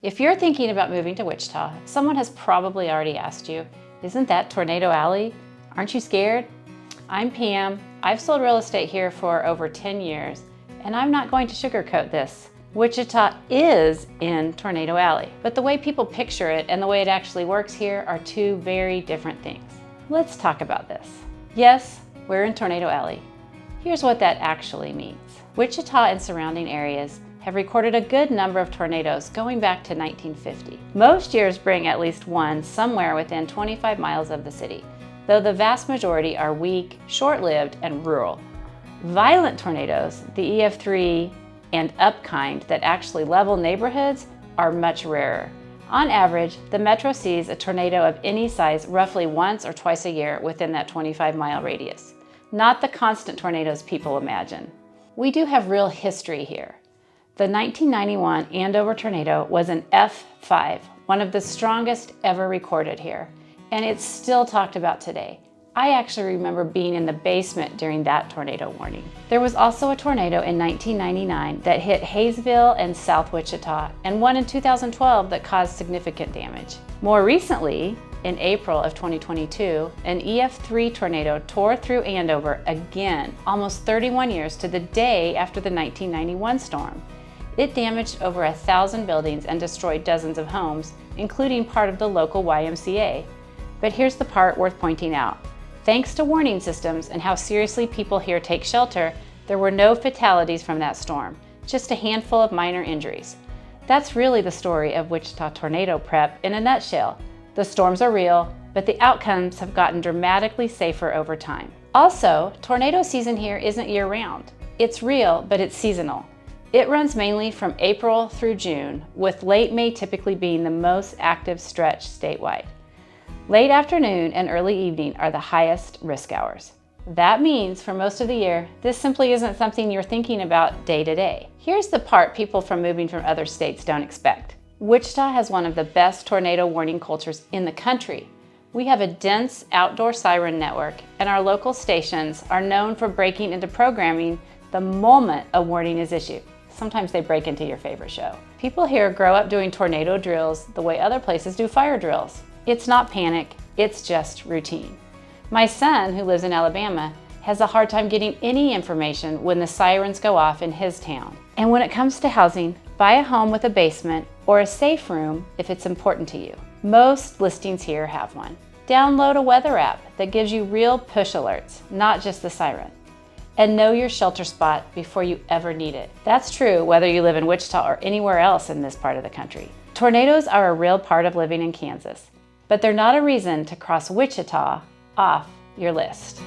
If you're thinking about moving to Wichita, someone has probably already asked you, isn't that Tornado Alley? Aren't you scared? I'm Pam. I've sold real estate here for over 10 years, and I'm not going to sugarcoat this. Wichita is in Tornado Alley, but the way people picture it and the way it actually works here are two very different things. Let's talk about this. Yes, we're in Tornado Alley. Here's what that actually means. Wichita and surrounding areas have recorded a good number of tornadoes going back to 1950. Most years bring at least one somewhere within 25 miles of the city, though the vast majority are weak, short-lived, and rural. Violent tornadoes, the EF3 and up kind that actually level neighborhoods, are much rarer. On average, the metro sees a tornado of any size roughly once or twice a year within that 25-mile radius, not the constant tornadoes people imagine. We do have real history here. The 1991 Andover tornado was an F5, one of the strongest ever recorded here, and it's still talked about today. I actually remember being in the basement during that tornado warning. There was also a tornado in 1999 that hit Hayesville and South Wichita, and one in 2012 that caused significant damage. More recently, in April of 2022, an EF3 tornado tore through Andover again, almost 31 years to the day after the 1991 storm. It damaged over 1,000 buildings and destroyed dozens of homes, including part of the local YMCA. But here's the part worth pointing out. Thanks to warning systems and how seriously people here take shelter, there were no fatalities from that storm, just a handful of minor injuries. That's really the story of Wichita tornado prep in a nutshell. The storms are real, but the outcomes have gotten dramatically safer over time. Also, tornado season here isn't year-round. It's real, but it's seasonal. It runs mainly from April through June, with late May typically being the most active stretch statewide. Late afternoon and early evening are the highest risk hours. That means for most of the year, this simply isn't something you're thinking about day to day. Here's the part people from moving from other states don't expect. Wichita has one of the best tornado warning cultures in the country. We have a dense outdoor siren network, and our local stations are known for breaking into programming the moment a warning is issued. Sometimes they break into your favorite show. People here grow up doing tornado drills the way other places do fire drills. It's not panic, it's just routine. My son, who lives in Alabama, has a hard time getting any information when the sirens go off in his town. And when it comes to housing, buy a home with a basement or a safe room if it's important to you. Most listings here have one. Download a weather app that gives you real push alerts, not just the siren. And know your shelter spot before you ever need it. That's true whether you live in Wichita or anywhere else in this part of the country. Tornadoes are a real part of living in Kansas, but they're not a reason to cross Wichita off your list.